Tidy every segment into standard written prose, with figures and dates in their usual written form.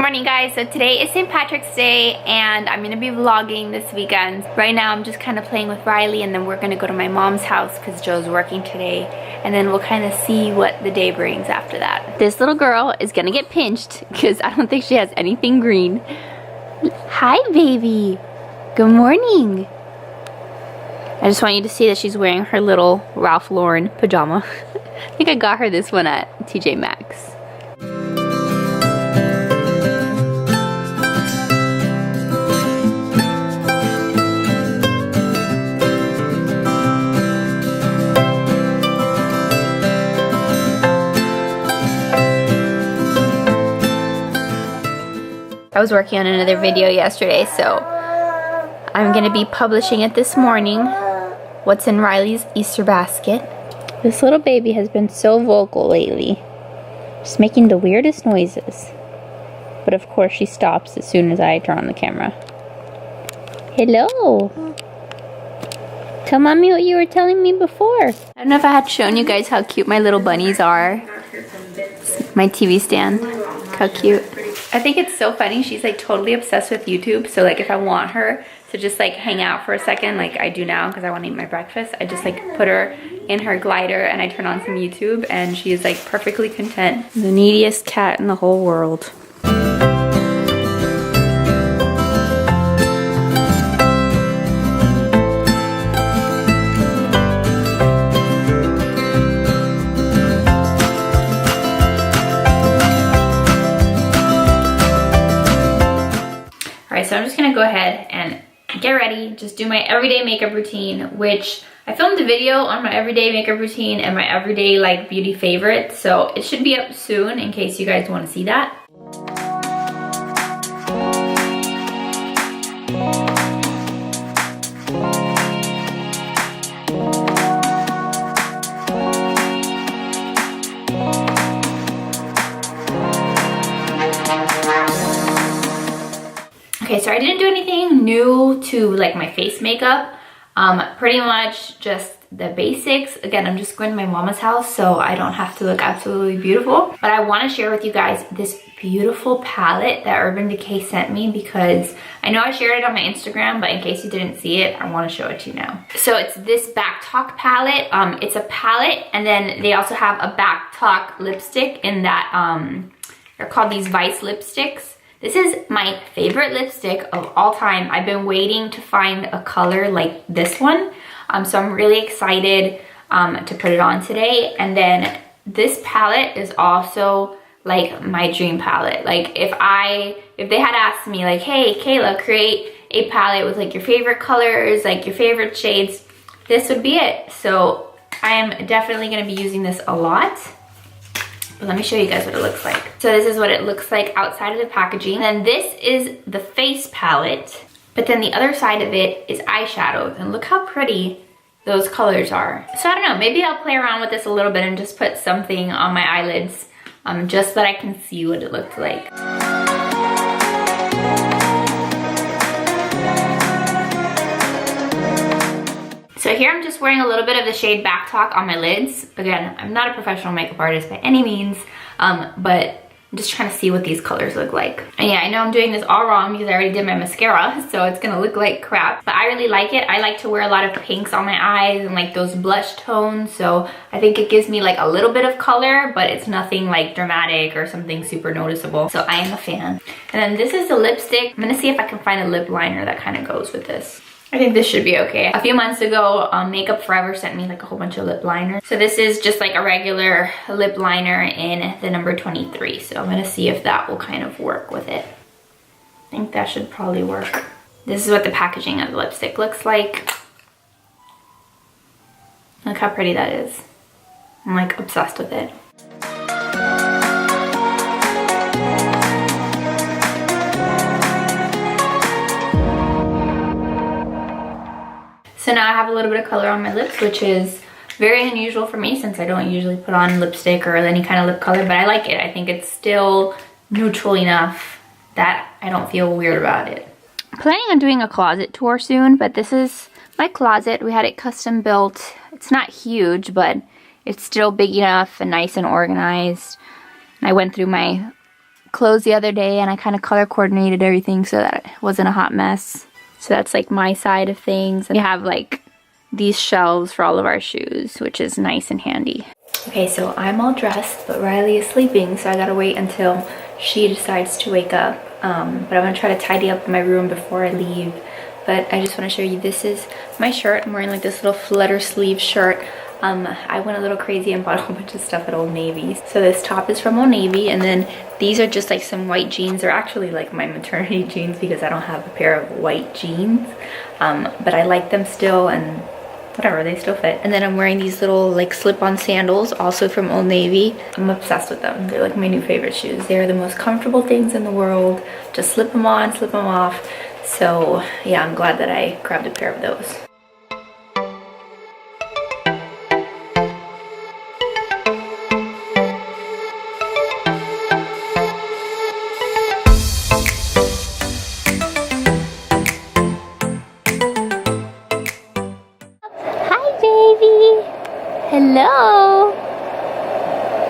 morning, guys. So today is St. Patrick's Day and I'm gonna be vlogging this weekend. Right now I'm just kind of playing with Riley and then we're gonna go to my mom's house because Joe's working today, and then we'll kind of see what the day brings after that. This little girl is gonna get pinched because I don't think she has anything green. Hi, baby. Good morning. I just want you to see that she's wearing her little Ralph Lauren pajama. I think I got her this one at TJ Maxx. I was working on another video yesterday, so I'm gonna be publishing it this morning. What's in Riley's Easter basket. This little baby has been so vocal lately. Just making the weirdest noises. But of course she stops as soon as I turn on the camera. Hello! Tell mommy what you were telling me before. I don't know if I had shown you guys how cute my little bunnies are. My TV stand. How cute. I think it's so funny. She's like totally obsessed with YouTube. So like if I want her to just like hang out for a second, like I do now because I want to eat my breakfast, I just like put her in her glider and I turn on some YouTube and she is like perfectly content. The neediest cat in the whole world. So I'm just gonna go ahead and get ready, just do my everyday makeup routine, which I filmed a video on my everyday makeup routine and my everyday like beauty favorites, so it should be up soon in case you guys want to see that. Okay, so I didn't do anything new to like my face makeup. Pretty much just the basics. Again, I'm just going to my mama's house, so I don't have to look absolutely beautiful. But I want to share with you guys this beautiful palette that Urban Decay sent me because I know I shared it on my Instagram, but in case you didn't see it, I want to show it to you now. So it's this Back Talk palette. It's a palette, and then they also have a Back Talk lipstick in that, they're called these Vice lipsticks. This is my favorite lipstick of all time. I've been waiting to find a color like this one. So I'm really excited to put it on today. And then this palette is also like my dream palette. Like if they had asked me like, hey, Kayla, create a palette with like your favorite colors, like your favorite shades, this would be it. So I am definitely gonna be using this a lot. But let me show you guys what it looks like. So this is what it looks like outside of the packaging. And then this is the face palette. But then the other side of it is eyeshadows. And look how pretty those colors are. So I don't know, maybe I'll play around with this a little bit and just put something on my eyelids just so that I can see what it looks like. So here I'm just wearing a little bit of the shade Back Talk on my lids. Again, I'm not a professional makeup artist by any means, but I'm just trying to see what these colors look like. And yeah, I know I'm doing this all wrong because I already did my mascara, so it's gonna look like crap. But I really like it. I like to wear a lot of pinks on my eyes and like those blush tones, so I think it gives me like a little bit of color, but it's nothing like dramatic or something super noticeable. So I am a fan. And then this is the lipstick. I'm gonna see if I can find a lip liner that kind of goes with this. I think this should be okay. A few months ago, Makeup Forever sent me like a whole bunch of lip liners. So this is just like a regular lip liner in the number 23. So I'm gonna see if that will kind of work with it. I think that should probably work. This is what the packaging of the lipstick looks like. Look how pretty that is. I'm like obsessed with it. So now I have a little bit of color on my lips, which is very unusual for me since I don't usually put on lipstick or any kind of lip color, but I like it. I think it's still neutral enough that I don't feel weird about it. I'm planning on doing a closet tour soon, but this is my closet. We had it custom built. It's not huge, but it's still big enough and nice and organized. And I went through my clothes the other day and I kind of color coordinated everything so that it wasn't a hot mess. So that's like my side of things. And we have like these shelves for all of our shoes, which is nice and handy. Okay, so I'm all dressed, but Riley is sleeping, so I gotta wait until she decides to wake up. But I'm gonna try to tidy up my room before I leave. But I just want to show you, this is my shirt. I'm wearing like this little flutter sleeve shirt. I went a little crazy and bought a whole bunch of stuff at Old Navy. So this top is from Old Navy, and then these are just like some white jeans. They're actually like my maternity jeans because I don't have a pair of white jeans. But I like them still, and whatever, they still fit. And then I'm wearing these little like slip-on sandals, also from Old Navy. I'm obsessed with them. They're like my new favorite shoes. They're the most comfortable things in the world. Just slip them on, slip them off. So yeah, I'm glad that I grabbed a pair of those. Hello!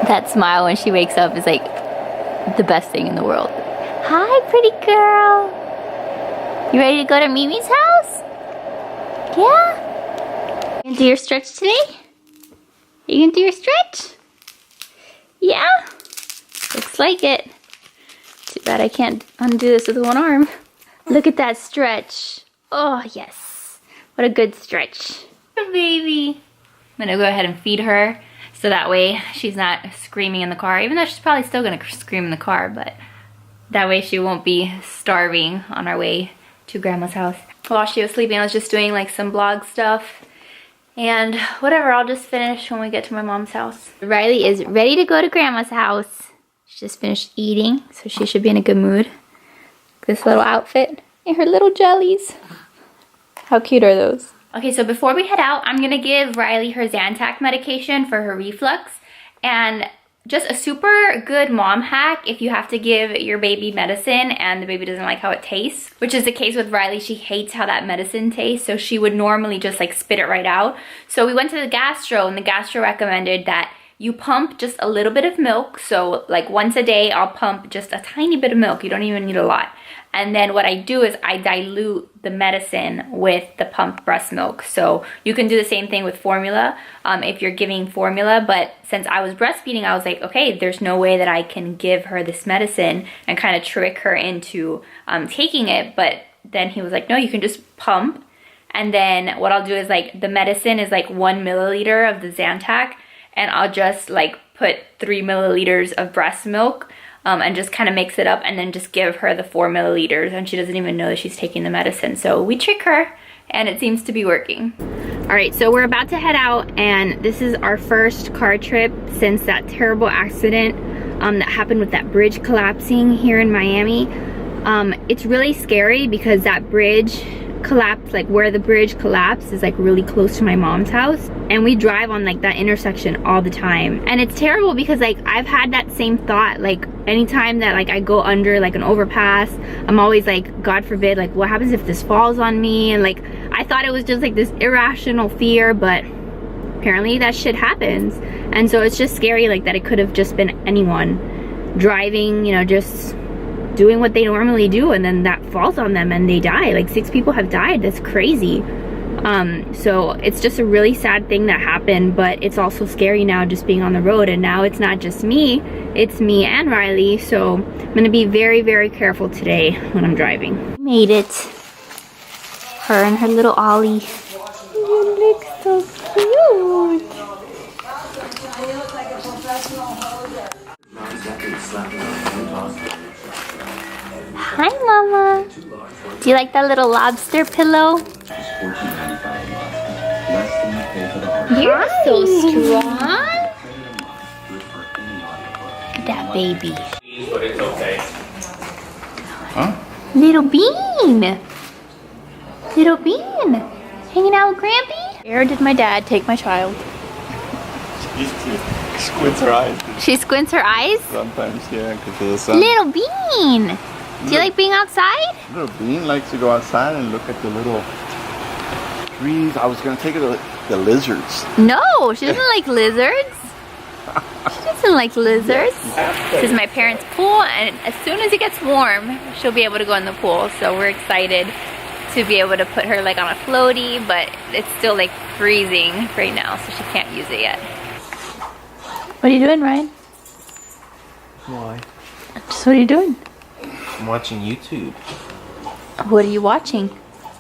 That smile when she wakes up is like the best thing in the world. Hi, pretty girl. You ready to go to Mimi's house? Yeah? You gonna do your stretch today? You gonna do your stretch? Yeah? Looks like it. Too bad I can't undo this with one arm. Look at that stretch. Oh, yes. What a good stretch. Good baby. I'm gonna go ahead and feed her so that way she's not screaming in the car, even though she's probably still gonna scream in the car, but that way she won't be starving on our way to Grandma's house. While she was sleeping, I was just doing like some blog stuff and whatever. I'll just finish when we get to my mom's house. Riley is ready to go to Grandma's house. She just finished eating, so she should be in a good mood. This little outfit and her little jellies. How cute are those? Okay, so before we head out, I'm gonna give Riley her Zantac medication for her reflux. And just a super good mom hack if you have to give your baby medicine and the baby doesn't like how it tastes, which is the case with Riley. She hates how that medicine tastes, so she would normally just like spit it right out. So we went to the gastro, and the gastro recommended that you pump just a little bit of milk. So like once a day, I'll pump just a tiny bit of milk. You don't even need a lot. And then what I do is I dilute the medicine with the pumped breast milk. So you can do the same thing with formula if you're giving formula. But since I was breastfeeding, I was like, okay, there's no way that I can give her this medicine and kind of trick her into taking it. But then he was like, no, you can just pump. And then what I'll do is like the medicine is like 1 milliliter of the Zantac. And I'll just like put 3 milliliters of breast milk. And just kind of mix it up and then just give her the 4 milliliters, and she doesn't even know that she's taking the medicine. So we trick her and it seems to be working. All right, so we're about to head out, and this is our first car trip since that terrible accident that happened with that bridge collapsing here in Miami. It's really scary because that bridge collapsed, like where the bridge collapsed is like really close to my mom's house, and we drive on like that intersection all the time. And it's terrible because like I've had that same thought, like anytime that like I go under like an overpass, I'm always like, God forbid, like what happens if this falls on me? And like I thought it was just like this irrational fear, but apparently that shit happens. And so it's just scary like that it could have just been anyone driving, you know, just doing what they normally do, and then that falls on them and they die. Like 6 people have died. That's crazy. So it's just a really sad thing that happened, but it's also scary now just being on the road. And now it's not just me, it's me and Riley. So I'm gonna be very, very careful today when I'm driving. Made it. Her and her little Ollie. You look so cute. Hi, Mama. Do you like that little lobster pillow? You're so strong. Look at that baby. Huh? Little Bean. Little Bean. Hanging out with Grampy? Where did my dad take my child? She squints her eyes. She squints her eyes? Sometimes, yeah, because of the sun. Little Bean. Do you like being outside? Little Bean likes to go outside and look at the little trees. I was going to take her to the lizards. No, she doesn't like lizards. She doesn't like lizards. This is my parents' pool, and as soon as it gets warm, she'll be able to go in the pool. So we're excited to be able to put her like on a floaty, but it's still like freezing right now, so she can't use it yet. What are you doing, Ryan? Why? Just what are you doing? I'm watching YouTube. What are you watching?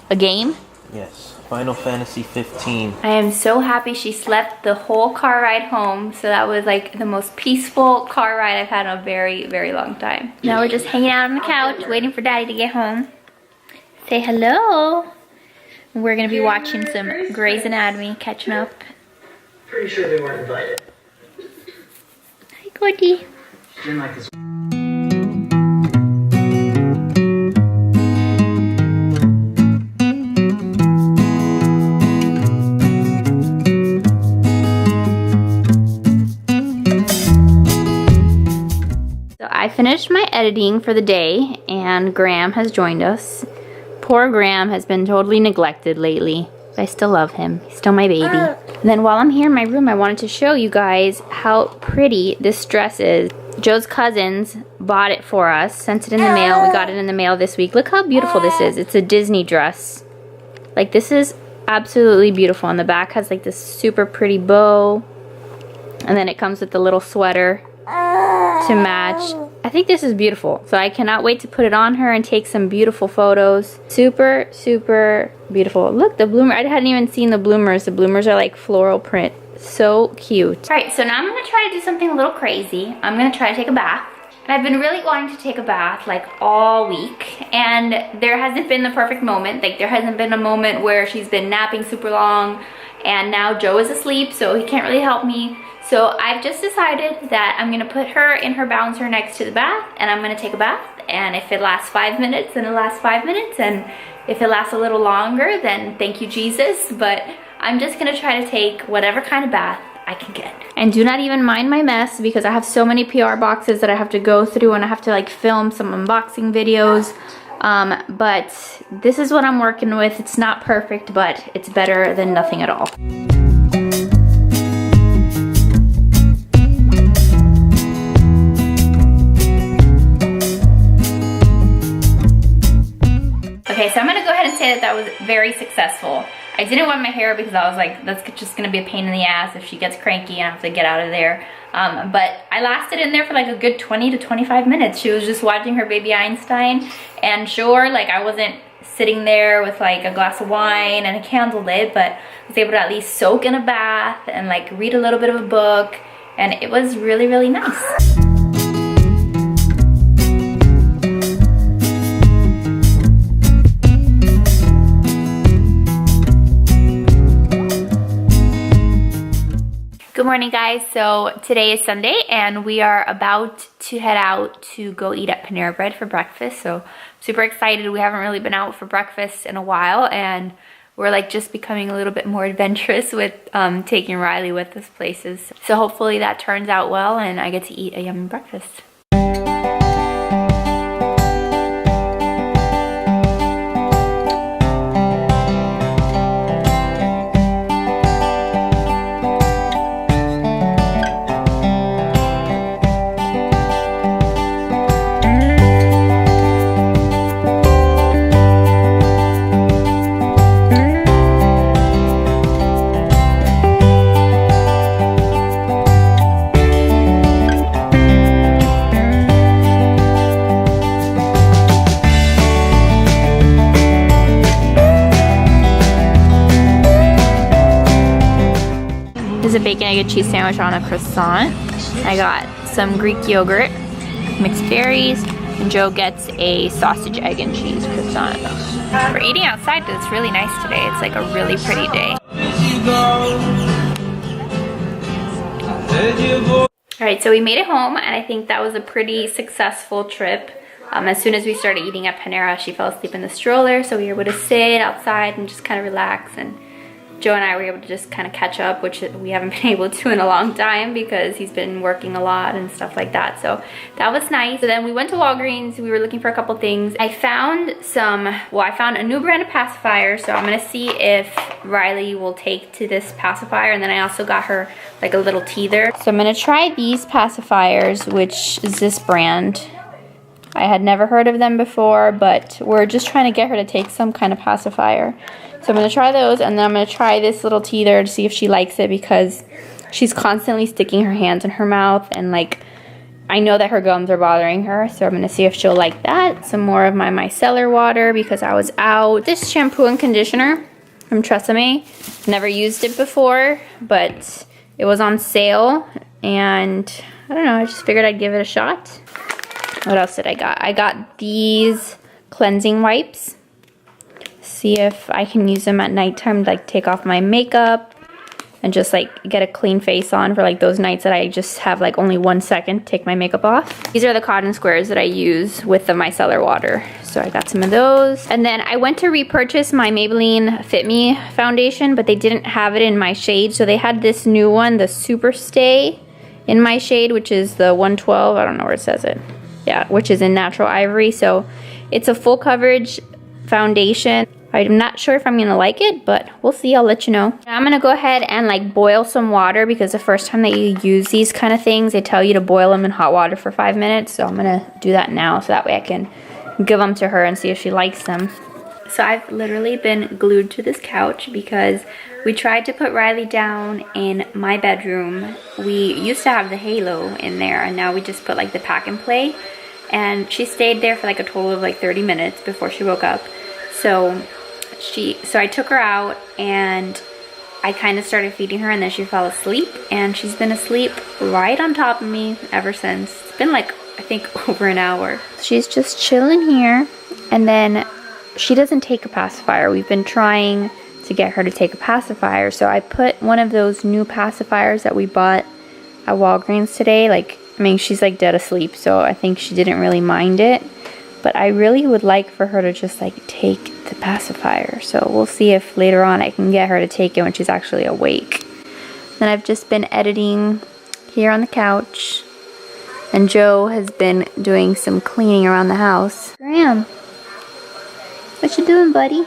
A game? Yes. Final Fantasy 15. I am so happy she slept the whole car ride home, so that was like the most peaceful car ride I've had in a very, very long time. Now we're just hanging out on the couch, waiting for Daddy to get home. Say hello. We're gonna be watching some Grey's Anatomy, catching up. Pretty sure they weren't invited. Hi, Gordy. She didn't like this. So I finished my editing for the day, and Graham has joined us. Poor Graham has been totally neglected lately, but I still love him. He's still my baby. And then while I'm here in my room, I wanted to show you guys how pretty this dress is. Joe's cousins bought it for us, sent it in the mail. We got it in the mail this week. Look how beautiful this is. It's a Disney dress. Like, this is absolutely beautiful. And the back has like this super pretty bow. And then it comes with the little sweater to match. I think this is beautiful. So I cannot wait to put it on her and take some beautiful photos. Super, super beautiful. Look, the bloomer. I hadn't even seen the bloomers. The bloomers are like floral print. So cute. All right, so now I'm gonna try to do something a little crazy. I'm gonna try to take a bath. And I've been really wanting to take a bath like all week, and there hasn't been the perfect moment. Like, there hasn't been a moment where she's been napping super long, and now Joe is asleep, so he can't really help me. So I've just decided that I'm gonna put her in her bouncer next to the bath, and I'm gonna take a bath. And if it lasts 5 minutes, then it lasts 5 minutes. And if it lasts a little longer, then thank you, Jesus. But I'm just gonna try to take whatever kind of bath I can get. And do not even mind my mess, because I have so many PR boxes that I have to go through, and I have to like film some unboxing videos. But this is what I'm working with. It's not perfect, but it's better than nothing at all. Okay, so I'm gonna go ahead and say that that was very successful. I didn't want my hair because I was like, that's just gonna be a pain in the ass if she gets cranky and I have to get out of there. But I lasted in there for like a good 20 to 25 minutes. She was just watching her baby Einstein, and sure, like, I wasn't sitting there with like a glass of wine and a candle lit, but I was able to at least soak in a bath and like read a little bit of a book, and it was really, really nice. Good morning, guys. So today is Sunday, and we are about to head out to go eat at Panera Bread for breakfast. So super excited. We haven't really been out for breakfast in a while, and we're like just becoming a little bit more adventurous with taking Riley with us places. So hopefully that turns out well and I get to eat a yummy breakfast. This is a bacon, egg, and cheese sandwich on a croissant. I got some Greek yogurt, mixed berries, and Joe gets a sausage, egg, and cheese croissant. We're eating outside, but it's really nice today. It's like a really pretty day. Alright, so we made it home, and I think that was a pretty successful trip. As soon as we started eating at Panera, she fell asleep in the stroller, so we were able to sit outside and just kind of relax and Joe and I were able to just kind of catch up, which we haven't been able to in a long time because he's been working a lot and stuff like that. So that was nice. So then we went to Walgreens. We were looking for a couple things. I found a new brand of pacifier. So I'm gonna see if Riley will take to this pacifier. And then I also got her like a little teether. So I'm gonna try these pacifiers, which is this brand. I had never heard of them before, but we're just trying to get her to take some kind of pacifier. So I'm gonna try those, and then I'm gonna try this little teether to see if she likes it, because she's constantly sticking her hands in her mouth, and like, I know that her gums are bothering her, so I'm gonna see if she'll like that. Some more of my micellar water because I was out. This shampoo and conditioner from Tresemme. Never used it before, but it was on sale, and I don't know, I just figured I'd give it a shot. What else did I got? I got these cleansing wipes. See if I can use them at nighttime to like take off my makeup and just like get a clean face on for like those nights that I just have like only 1 second to take my makeup off. These are the cotton squares that I use with the micellar water. So I got some of those. And then I went to repurchase my Maybelline Fit Me foundation, but they didn't have it in my shade. So they had this new one, the Super Stay, in my shade, which is the 112. I don't know where it says it. Yeah, which is in Natural Ivory. So it's a full coverage foundation. I'm not sure if I'm gonna like it, but we'll see. I'll let you know. I'm gonna go ahead and like boil some water, because the first time that you use these kind of things, they tell you to boil them in hot water for 5 minutes. So I'm gonna do that now, so that way I can give them to her and see if she likes them. So I've literally been glued to this couch because we tried to put Riley down in my bedroom. We used to have the Halo in there, and now we just put like the pack and play. And she stayed there for like a total of like 30 minutes before she woke up. So I took her out and I kind of started feeding her, and then she fell asleep, and she's been asleep right on top of me ever since. It's been like, I think, over an hour. She's just chilling here, and then she doesn't take a pacifier. We've been trying to get her to take a pacifier, so I put one of those new pacifiers that we bought at Walgreens today. Like, I mean, she's like dead asleep, so I think she didn't really mind it. But I really would like for her to just like take the pacifier. So we'll see if later on I can get her to take it when she's actually awake. Then I've just been editing here on the couch. And Joe has been doing some cleaning around the house. Graham, what you doing, buddy?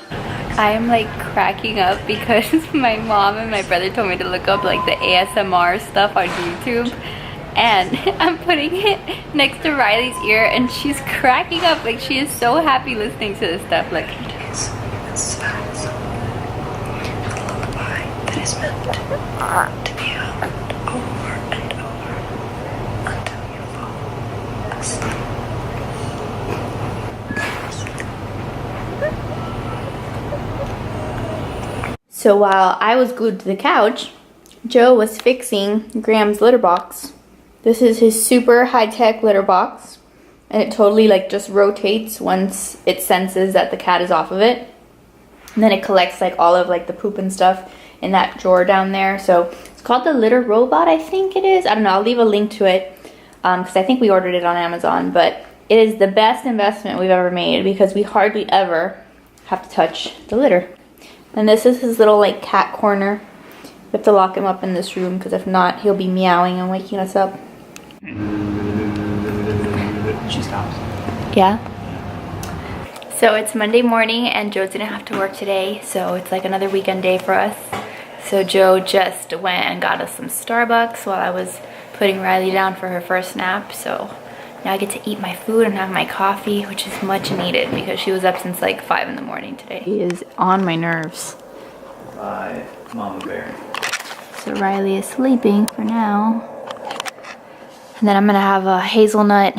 I am like cracking up because my mom and my brother told me to look up like the ASMR stuff on YouTube. And I'm putting it next to Riley's ear, and she's cracking up. Like, she is so happy listening to this stuff. Like, Sounds a lullaby that is meant to be hummed over and over until you fall asleep. so while I was glued to the couch, Joe was fixing Graham's litter box. This is his super high-tech litter box, and it totally like just rotates once it senses that the cat is off of it. And then it collects like all of like the poop and stuff in that drawer down there. So it's called the Litter Robot, I think it is. I don't know, I'll leave a link to it because I think we ordered it on Amazon. But it is the best investment we've ever made because we hardly ever have to touch the litter. And this is his little like cat corner. We have to lock him up in this room because if not, he'll be meowing and waking us up. She stops. Yeah. So it's Monday morning and Joe didn't have to work today, so it's like another weekend day for us. So Joe just went and got us some Starbucks while I was putting Riley down for her first nap. So now I get to eat my food and have my coffee, which is much needed because she was up since like 5 in the morning today. He is on my nerves. By Mama Bear. So Riley is sleeping for now. And then I'm gonna have a hazelnut,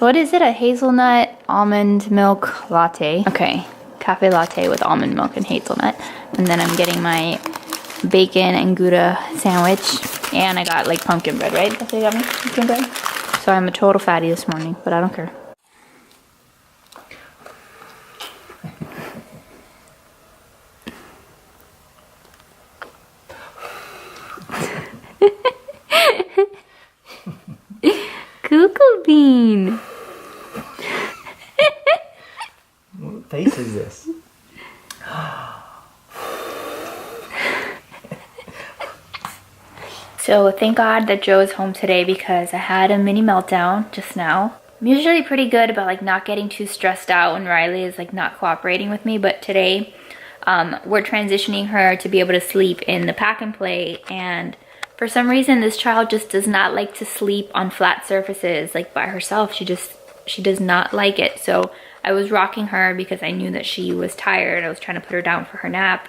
what is it? A hazelnut almond milk latte. Okay, cafe latte with almond milk and hazelnut. And then I'm getting my bacon and Gouda sandwich. And I got like pumpkin bread, right? That's what you got me? Pumpkin bread? So I'm a total fatty this morning, but I don't care. Cuckoo bean. What face is this? So thank God that Joe is home today because I had a mini meltdown just now. I'm usually pretty good about like not getting too stressed out when Riley is like not cooperating with me, but today we're transitioning her to be able to sleep in the pack and play, and for some reason this child just does not like to sleep on flat surfaces like by herself. She does not like it. So I was rocking her because I knew that she was tired. I was trying to put her down for her nap,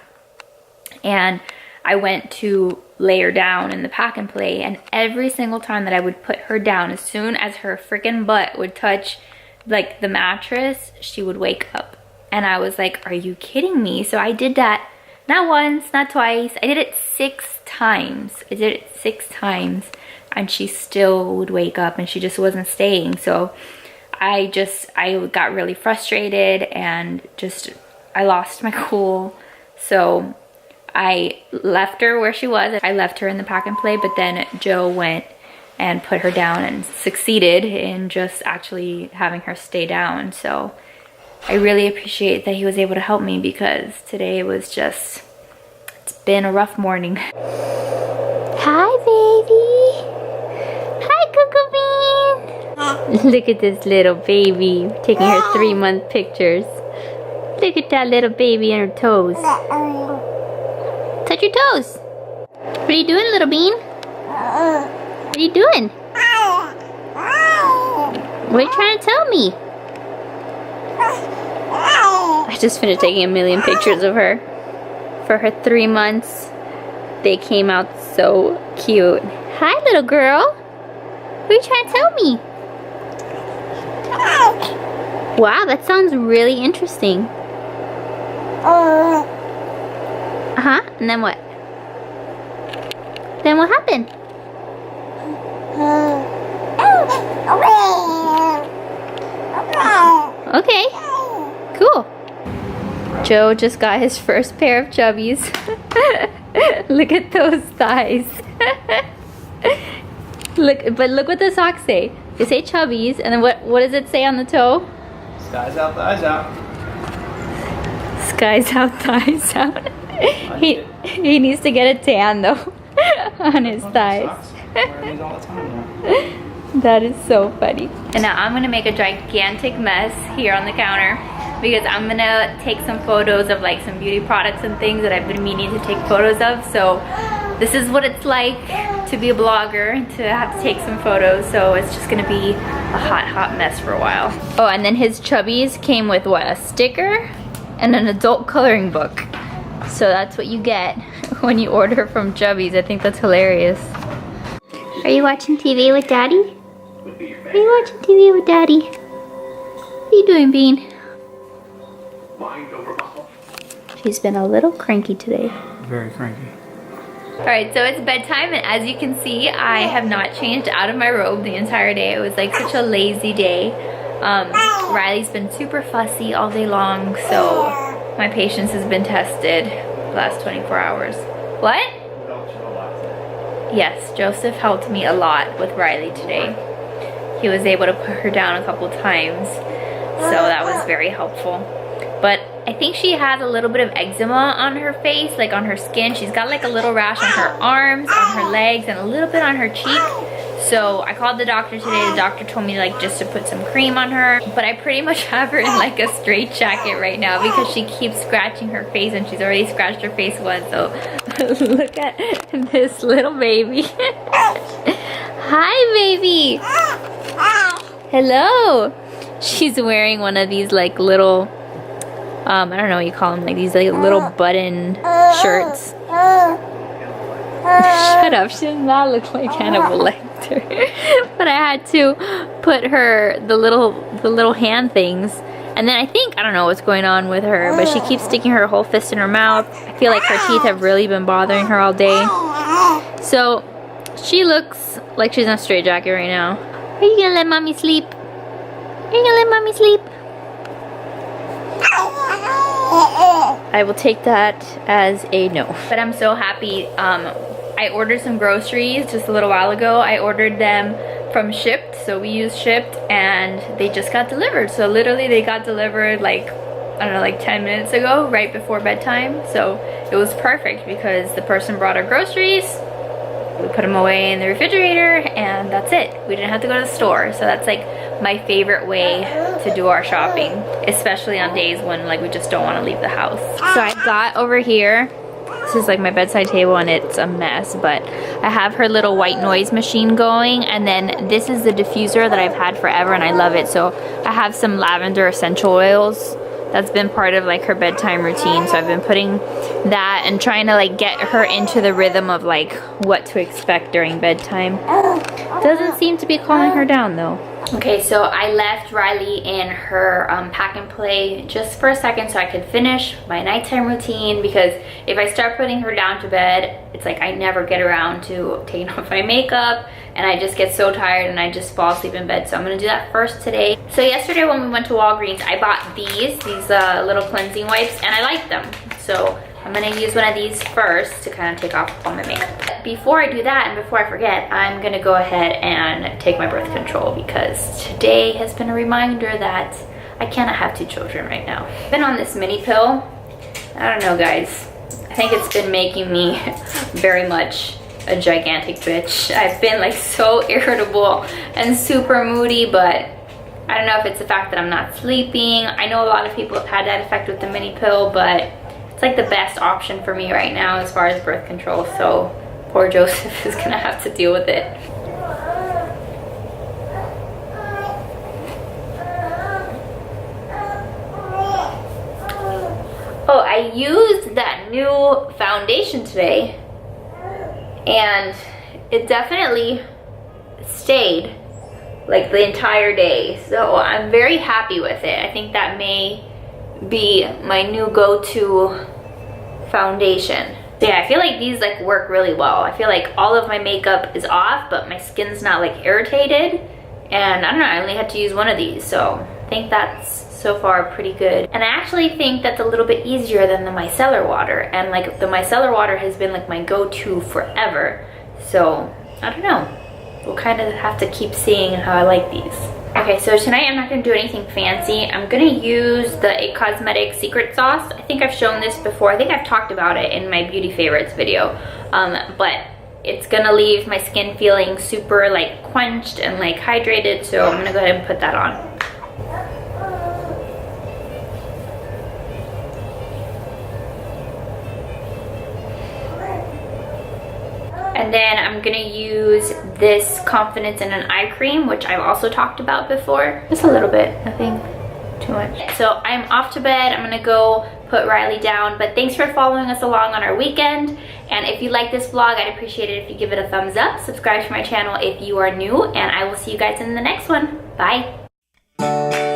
and I went to lay her down in the pack and play, and every single time that I would put her down, as soon as her freaking butt would touch like the mattress, she would wake up. And I was like, are you kidding me? So I did that not once, not twice. I did it 6 times. I did it 6 times, and she still would wake up and she just wasn't staying. So I got really frustrated and I lost my cool. So I left her where she was. I left her in the pack and play, but then Joe went and put her down and succeeded in just actually having her stay down. So I really appreciate that he was able to help me, because today was just, it's been a rough morning. Hi, baby. Hi, Cuckoo Bean. Look at this little baby taking her 3-month pictures. Look at that little baby and her toes. Touch your toes. What are you doing, little bean? What are you doing? What are you trying to tell me? I just finished taking a million pictures of her. For her 3 months. They came out so cute. Hi, little girl. What are you trying to tell me? Wow, that sounds really interesting. Uh-huh, and then what? Then what happened? Okay, cool. Joe just got his first pair of chubbies. Look at those thighs. Look what the socks say. They say chubbies, and then what does it say on the toe? Skies out, thighs out. Skies out, thighs out. He needs to get a tan though on his thighs. Wearing these all the time now. That is so funny. And now I'm gonna make a gigantic mess here on the counter, because I'm gonna take some photos of like some beauty products and things that I've been meaning to take photos of. So this is what it's like to be a blogger, to have to take some photos. So it's just gonna be a hot mess for a while. Oh, and then his chubbies came with what? A sticker and an adult coloring book. So that's what you get when you order from Chubbies. I think that's hilarious. Are you watching TV with Daddy? Are you watching TV with Daddy? What are you doing, Bean? She's been a little cranky today. Very cranky. Alright, so it's bedtime, and as you can see, I have not changed out of my robe the entire day. It was like such a lazy day. Riley's been super fussy all day long, so my patience has been tested the last 24 hours. What? Yes, Joseph helped me a lot with Riley today. He was able to put her down a couple times, so that was very helpful. But I think she has a little bit of eczema on her face, like on her skin. She's got like a little rash on her arms, on her legs, and a little bit on her cheek. So I called the doctor today. The doctor told me like just to put some cream on her. But I pretty much have her in like a straight jacket right now because she keeps scratching her face, and she's already scratched her face once. So look at this little baby. Hi, baby. Hello. She's wearing one of these like little, I don't know what you call them, like these like little button shirts. Shut up, she does not look like Hannibal Lecter. But I had to put her the little hand things, and then I don't know what's going on with her, but she keeps sticking her whole fist in her mouth. I feel like her teeth have really been bothering her all day. So she looks like she's in a straitjacket right now. Are you gonna let mommy sleep? Are you gonna let mommy sleep? I will take that as a no. But I'm so happy. I ordered some groceries just a little while ago. I ordered them from Shipped, so we use Shipped, and they just got delivered. So literally they got delivered like, I don't know, like 10 minutes ago, right before bedtime. So it was perfect because the person brought our groceries, We put them away in the refrigerator and that's it. We didn't have to go to the store. So that's like my favorite way to do our shopping, especially on days when like we just don't want to leave the house. So I got over here, this is like my bedside table and it's a mess, but I have her little white noise machine going, and then this is the diffuser that I've had forever and I love it. So I have some lavender essential oils. That's been part of like her bedtime routine. So I've been putting that and trying to like get her into the rhythm of like what to expect during bedtime. Doesn't seem to be calming her down though. Okay, so I left Riley in her pack and play just for a second so I could finish my nighttime routine, because if I start putting her down to bed, it's like I never get around to taking off my makeup and I just get so tired and I just fall asleep in bed. So I'm gonna do that first today. So yesterday when we went to Walgreens, I bought these little cleansing wipes and I like them. So I'm gonna use one of these first to kind of take off all my makeup. Before I do that and before I forget, I'm gonna go ahead and take my birth control, because today has been a reminder that I cannot have 2 children right now. I've been on this mini pill. I don't know guys, I think it's been making me very much a gigantic bitch. I've been like so irritable and super moody, but I don't know if it's the fact that I'm not sleeping. I know a lot of people have had that effect with the mini pill, but it's like the best option for me right now as far as birth control. So poor Joseph is gonna have to deal with it. Oh, I used that new foundation today and it definitely stayed like the entire day. So I'm very happy with it. I think that may be my new go-to foundation. So yeah, I feel like these like work really well. I feel like all of my makeup is off, but my skin's not like irritated. And I don't know, I only had to use one of these, so I think that's so far pretty good. And I actually think that's a little bit easier than the micellar water. And like the micellar water has been like my go-to forever. So I don't know. We'll kind of have to keep seeing how I like these. Okay, so tonight I'm not gonna do anything fancy. I'm gonna use the It Cosmetics Secret Sauce. I think I've shown this before. I think I've talked about it in my beauty favorites video. But it's gonna leave my skin feeling super like quenched and like hydrated. So I'm gonna go ahead and put that on. And then I'm gonna use this Confidence in an Eye Cream, which I've also talked about before. Just a little bit, nothing too much. So I'm off to bed. I'm gonna go put Riley down, but thanks for following us along on our weekend. And if you like this vlog, I'd appreciate it if you give it a thumbs up. Subscribe to my channel if you are new, and I will see you guys in the next one. Bye.